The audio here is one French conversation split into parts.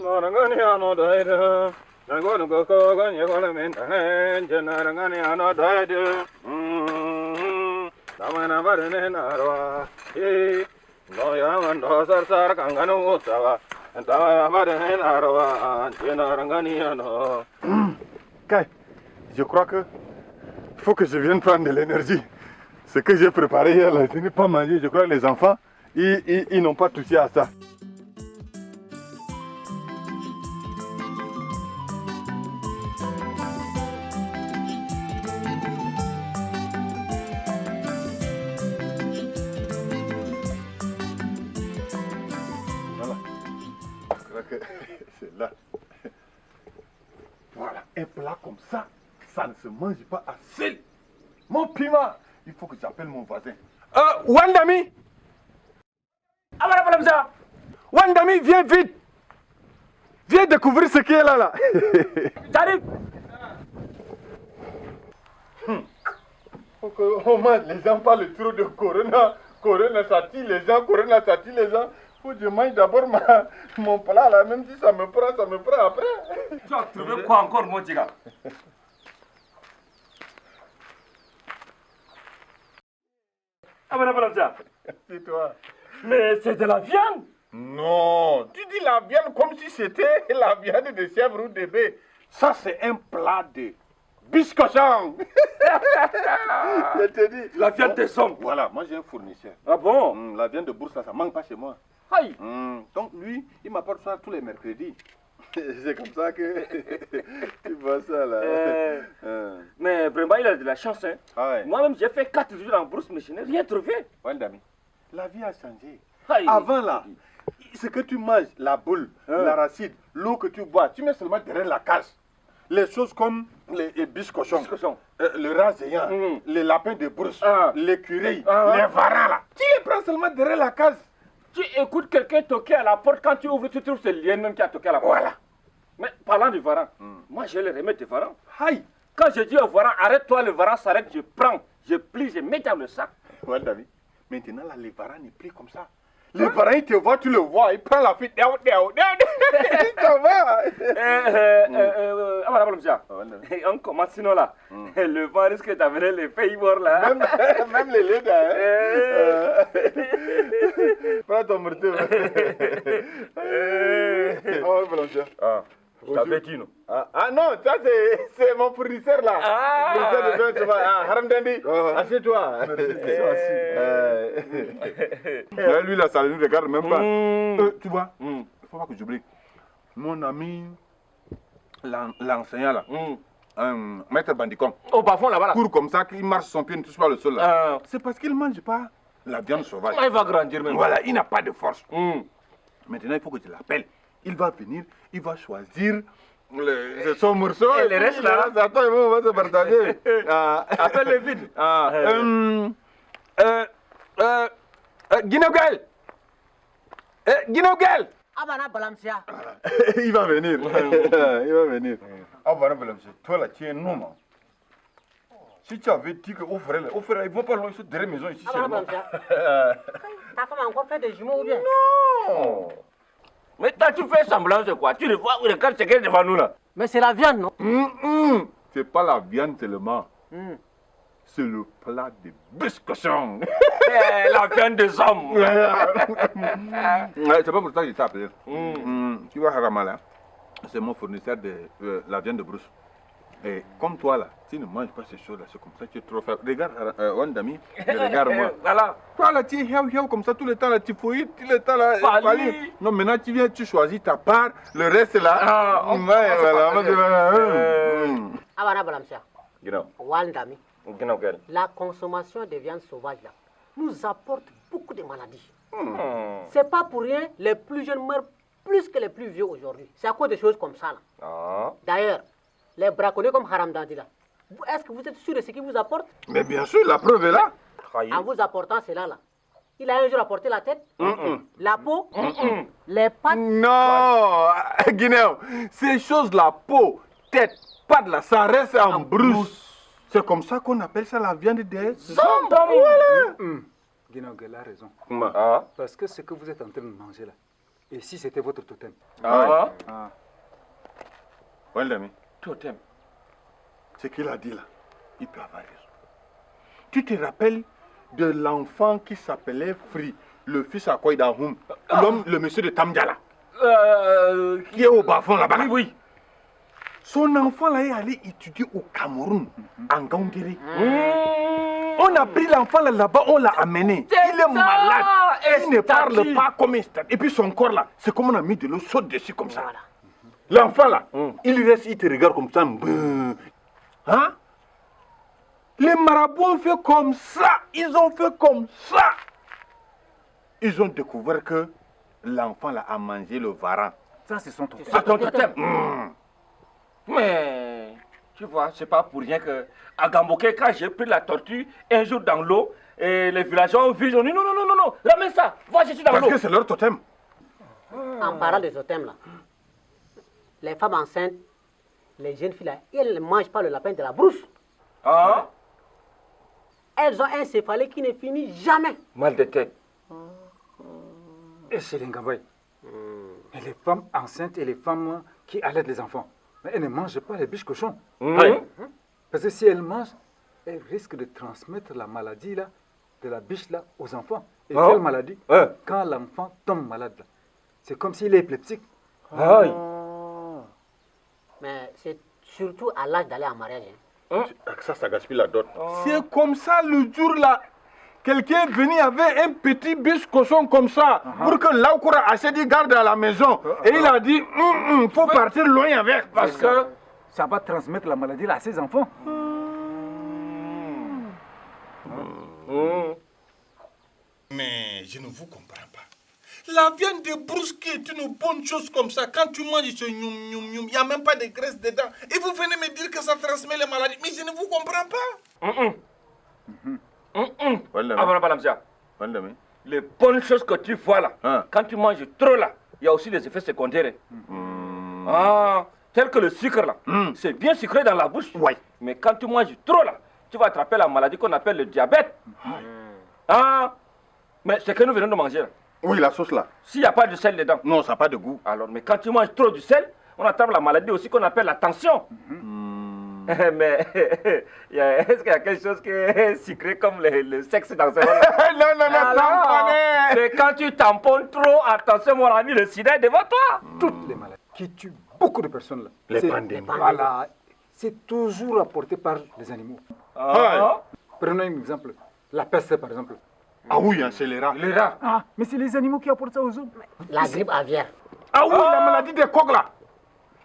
Kai, je crois que il faut que je vienne prendre de l'énergie. Ce que j'ai préparé hier, là, je n'ai pas mangé. Je crois que les enfants, ils n'ont pas touché à ça. Voilà. Je crois que c'est là. Voilà, un plat comme ça, ça ne se mange pas à seul. Mon piment, il faut que j'appelle mon voisin. Wandami! Wandami, viens vite! Viens découvrir ce qui est là. J'arrive. Faut qu'on mange, les gens parlent trop de Corona. Corona, ça tue les gens, Corona, ça tue les gens. Faut que je mange d'abord mon plat là, même si ça me prend après. Tu as trouvé quoi encore, mon gars? C'est toi. Mais c'est de la viande. Non, tu dis la viande comme si c'était la viande de chèvre ou de bœuf. Ça, c'est un plat de biscochon. Je te dis. La viande des hommes. Voilà, moi j'ai un fournisseur. Ah bon? La viande de bourse, là, ça manque pas chez moi. Aïe. Donc lui, il m'apporte ça tous les mercredis. C'est comme ça que tu vois ça là. Mais vraiment, il a de la chance. Hein. Ah ouais. Moi-même, j'ai fait 4 jours en brousse, mais je n'ai rien trouvé. Wandami, la vie a changé. Aïe. Avant là, ce que tu manges, la boule, l'arachide, l'eau que tu bois, tu mets seulement derrière la cage. Les choses comme les biscochons, le rat géant, les lapins de brousse, l'écureuil, les varans là. Tu les prends seulement derrière la cage. Tu écoutes quelqu'un toquer à la porte, quand tu ouvres, tu trouves ce lien qui a toqué à la porte. Voilà. Mais parlant du varan, moi j'ai le remède du varan. Aïe. Quand je dis au varan, arrête-toi, le varan s'arrête, je prends, je plie, je mets dans le sac. Ouais, David. Maintenant là, les varans n'est plus comme ça. Les parents, ils te voient, tu le vois, ils prennent la fuite. Ça va. On commence sinon là. Le vent risque d'amener les pays morts là. Même les lits là. Prends ton marteau. Oh, Valentin. Je t'avais dit non. Ah non, ça c'est mon fournisseur là. Fournisseur de Haram Dandi. Assieds-toi. Lui là, ça ne nous regarde même pas. Tu vois, il ne faut pas que j'oublie. Mon ami, l'enseignant là, maître Bandicom. Au bas fond là-bas là. Court comme ça, qu'il marche son pied, ne touche pas le sol là. C'est parce qu'il ne mange pas la viande sauvage. Il va grandir même. Voilà, il n'a pas de force. Maintenant, il faut que je l'appelle. Il va venir, il va choisir son morceau. Et le reste là. Attends, on va se partager. Appelle le vide. Guinogel. Guinogel. Abana Balamsia. Il va venir. Il va venir. Abana Balamsia. Toi là, tu es un homme. Si tu avais dit qu'au frère, il ne va pas loin, il derrière la maison ici. Abana Balamsia. Ta femme a encore fait des jumeaux ou bien? Non. Mais toi, tu fais semblant de quoi? Tu le vois, regarde ce qu'il y a devant nous là. Mais c'est la viande, non? C'est pas la viande seulement. C'est le plat de biscochon. La viande des hommes. C'est pas pour ça que je t'ai appelé. Tu vois, Harama là, c'est mon fournisseur de la viande de brousse. Et comme toi là, tu ne manges pas ces choses là, c'est comme ça que tu es trop faible. Regarde, Wandami, regarde-moi. Voilà. Toi là, tu es hiao comme ça tout le temps là, tu fouilles, tout le temps là. Non, maintenant tu viens, tu choisis ta part, le reste là. Abana Balamsia. Guinao. Wandami. Guinao quel? La consommation de viande sauvage là nous apporte beaucoup de maladies. C'est pas pour rien, les plus jeunes meurent plus que les plus vieux aujourd'hui. C'est à cause de choses comme ça là. D'ailleurs, les braconniers comme Haram Dandi là, est-ce que vous êtes sûr de ce qu'ils vous apportent? Mais bien sûr, la preuve est là. En vous apportant cela là, il a un jour apporté la tête, la peau, les pattes. Non, Guinéen, ces choses la peau, tête, pattes là, ça reste en brousse. C'est comme ça qu'on appelle ça la viande des hommes. Guinogel a raison. Comment? Parce que ce que vous êtes en train de manger là, Et si c'était votre totem? Ah, Waldami, totem. ce qu'il a dit là, il peut avoir raison. Tu te rappelles de l'enfant qui s'appelait Free, le fils à Koïda Houm, l'homme, le monsieur de Tamdiala, qui est au bas-fond là-bas. Oui, oui. Son enfant là est allé étudier au Cameroun, en Gangiri. On a pris l'enfant là-bas, on l'a amené. Il est malade, il ne parle pas comme un stade. Et puis son corps là, c'est comme on a mis de l'eau chaude dessus comme ça. L'enfant là, il reste, il te regarde comme ça. Hein? Les marabouts ont fait comme ça, ils ont fait comme ça. Ils ont découvert que l'enfant là a mangé le varan. Ça, c'est son totem. C'est ton totem. Mais, tu vois, c'est pas pour rien que à Gamboké, quand j'ai pris la tortue un jour dans l'eau, et les villageois ont vu, ils ont dit non, non, non, non, non, ramène ça, vois, je suis dans l'eau. Parce que c'est leur totem. En parlant des totems, là, les femmes enceintes, les jeunes filles, là, elles ne mangent pas le lapin de la brousse. Ah, Elles ont un céphalée qui ne finit jamais. mal de tête. Et c'est l'Ingabay. Et les femmes enceintes et les femmes qui allaitent les enfants. Mais elles ne mangent pas les biches cochons. Parce que si elles mangent, elles risquent de transmettre la maladie là, de la biche là, aux enfants. Et quelle maladie? Quand l'enfant tombe malade là, c'est comme s'il est épileptique. Mais c'est surtout à l'âge d'aller en mariage. Ça gaspille la dot. C'est comme ça le jour là. Quelqu'un est venu avec un petit biche cochon comme ça pour que Laoukura Achedi garde à la maison. Et il a dit, faut partir loin avec. Parce que ça va transmettre la maladie là, à ses enfants. Mais je ne vous comprends pas. La viande de brousse qui est une bonne chose comme ça, quand tu manges ce il n'y a même pas de graisse dedans. Et vous venez me dire que ça transmet les maladies. Mais je ne vous comprends pas. Les bonnes choses que tu vois là, quand tu manges trop là, il y a aussi des effets secondaires. Tel que le sucre là, c'est bien sucré dans la bouche. Mais quand tu manges trop là, tu vas attraper la maladie qu'on appelle le diabète. Mais c'est que nous venons de manger là. Oui, la sauce là. S'il n'y a pas de sel dedans. Non, ça n'a pas de goût. Alors, mais quand tu manges trop du sel, on attrape la maladie aussi qu'on appelle la tension. Mais est-ce qu'il y a quelque chose qui est sucré comme le sexe dans ce monde? Non, tamponné. C'est quand tu tamponnes trop, attention mon ami, le sida est devant toi. Toutes les maladies qui tuent beaucoup de personnes là. Les c'est- pandémies. Voilà. C'est toujours apporté par les animaux. Prenons un exemple. La peste par exemple. Ah oui, c'est les rats. Les rats. Ah, mais c'est les animaux qui apportent ça aux hommes. La grippe aviaire. Ah oui, la maladie des coqs là.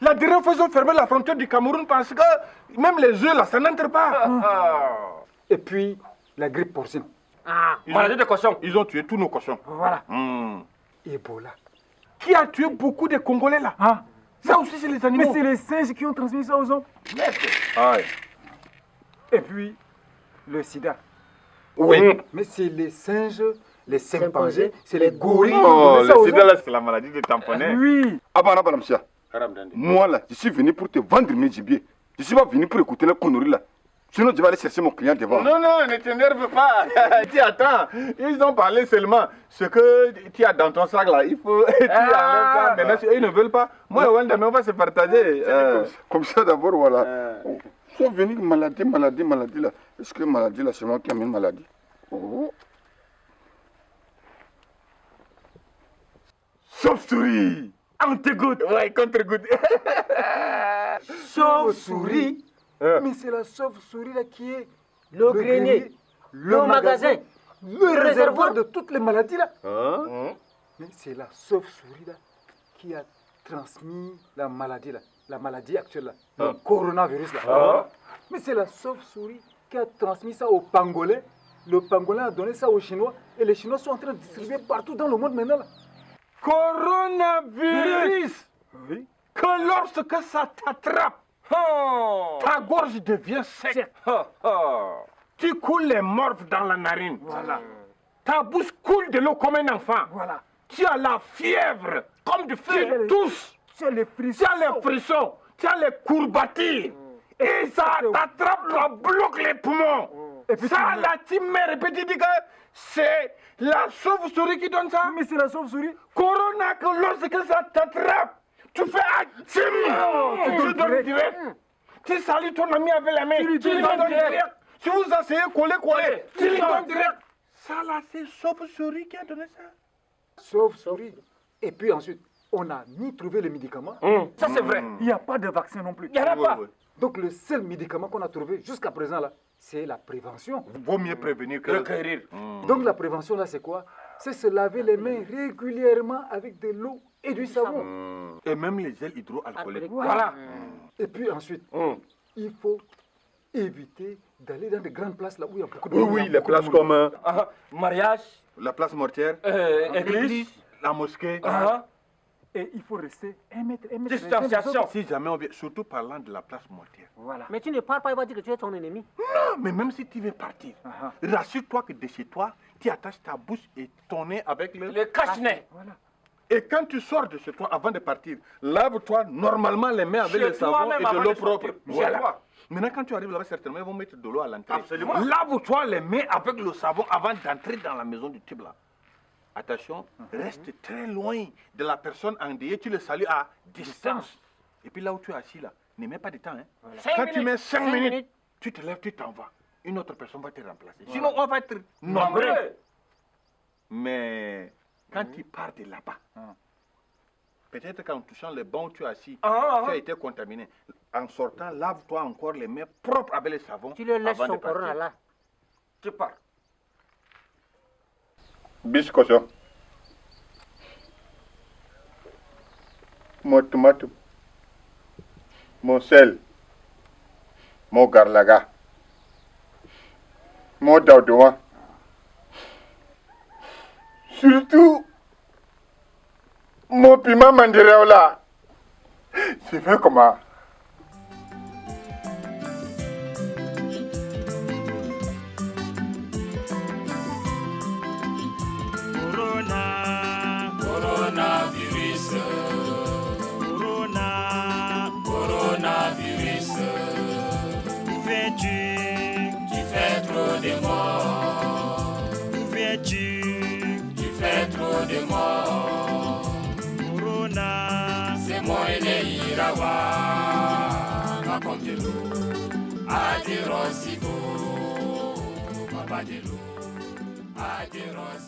La dernière fois, ils ont fermé la frontière du Cameroun parce que même les œufs là, ça n'entre pas. Et puis, la grippe porcine. Maladie de cochon. Ils ont tué tous nos cochons. Voilà. Ebola. Qui a tué beaucoup de Congolais là? Ça aussi, c'est les animaux. Mais c'est les singes qui ont transmis ça aux hommes. Aïe. Et puis, le sida. Oui. Mais c'est les singes, les chimpanzés, c'est les gorilles qui ont Oh, donné ça le aux sida hommes. là, c'est la maladie des tamponnés. Oui. Moi là, je suis venu pour te vendre mes gibiers. Je suis pas venu pour écouter les conneries là. Sinon, je vais aller chercher mon client devant. Non, ne t'énerve pas. Tu attends. Ils ont parlé seulement. Ce que tu as dans ton sac là, il faut. Tu enlèves ça. Maintenant, si ils ne veulent pas. Moi et Wendam, on va se partager. Comme ça d'abord, voilà. Ils sont venus maladie là. Est-ce que maladie là, c'est moi qui amène maladie? Chauve-souris. Antigoutte. Ouais, contre-goutte. Chauve-souris. Mais c'est la chauve-souris là qui est Le grenier. Le magasin. le réservoir de toutes les maladies là. Mais c'est la chauve-souris là qui a transmis la maladie là, la maladie actuelle là, le coronavirus là. Mais c'est la chauve-souris qui a transmis ça aux Pangolais. Le Pangolais a donné ça aux Chinois et les Chinois sont en train de distribuer partout dans le monde maintenant là. Coronavirus. Oui. Que lorsque ça t'attrape, ta gorge devient sec. Tu coules les morphes dans la narine. Voilà. Ta bouche coule de l'eau comme un enfant. Voilà. Tu as la fièvre, comme du feu, tous. Tu as les frissons. Tu as les frissons, tu as les courbatures. Et ça t'attrape, ça bloque les poumons. Et puis ça, la team m'a répété dit que c'est la chauve-souris qui donne ça. Mais c'est la chauve-souris. Corona, que lorsque ça t'attrape, tu fais tu donnes direct. Tu salis ton ami avec la main, tu lui donnes direct. Si vous essayez coller, tu lui donnes direct. Ça là, c'est chauve-souris qui a donné ça. Chauve-souris. Et puis ensuite, on n'a ni trouvé le médicament. Ça, c'est vrai. Il n'y a pas de vaccin non plus. Il n'y en a pas. Donc le seul médicament qu'on a trouvé jusqu'à présent là, c'est la prévention. Vaut mieux prévenir que guérir. Donc la prévention là, c'est quoi? C'est se laver les mains régulièrement avec de l'eau et du savon. Et même les gels hydroalcooliques. Voilà. Et puis ensuite, il faut éviter d'aller dans de grandes places là où il y a beaucoup de Oui, monde. oui, les places comme Mariage, la place mortière, église, la mosquée. Et il faut rester 1 mètre. distanciation. Si jamais on vient, surtout parlant de la place mortière. Voilà. Mais tu ne parles pas, il va dire que tu es ton ennemi. Non, mais même si tu veux partir, rassure-toi que de chez toi, tu attaches ta bouche et ton nez avec le cache-nez. Voilà. Et quand tu sors de chez toi avant de partir, lave-toi normalement les mains avec Chez le savon toi-même et de avant l'eau de sortir. propre. Chez Voilà. toi. Maintenant, quand tu arrives là-bas, certainement, ils vont mettre de l'eau à l'entrée. Absolument. Lave-toi les mains avec le savon avant d'entrer dans la maison du type là. Attention, reste très loin de la personne endeuillée, tu le salues à distance. Et puis là où tu es assis là, ne mets pas de temps. Hein. Voilà. Quand tu mets 5 5 minutes, minutes. tu te lèves, tu t'en vas. Une autre personne va te remplacer. Sinon, on va être Nombreux. nombreux. Mais quand tu pars de là-bas, peut-être qu'en touchant les bancs où tu es assis, tu as été contaminé. En sortant, lave-toi encore les mains propres avec le savon. Tu le laisses avant de son corona partir. là. Tu pars. Bis cochon. Mon tomate. Mon sel. Mon garlaga. Mon daudouan. Surtout, mon piment mandireo là. C'est fait comment? Coronavirus, où viens-tu? Tu fais trop de morts. Où viens-tu? Tu fais trop de morts. Corona, c'est moi et les Irawa. Ma comme de l'eau, à des rosibo, papa de l'eau, à des rosibo.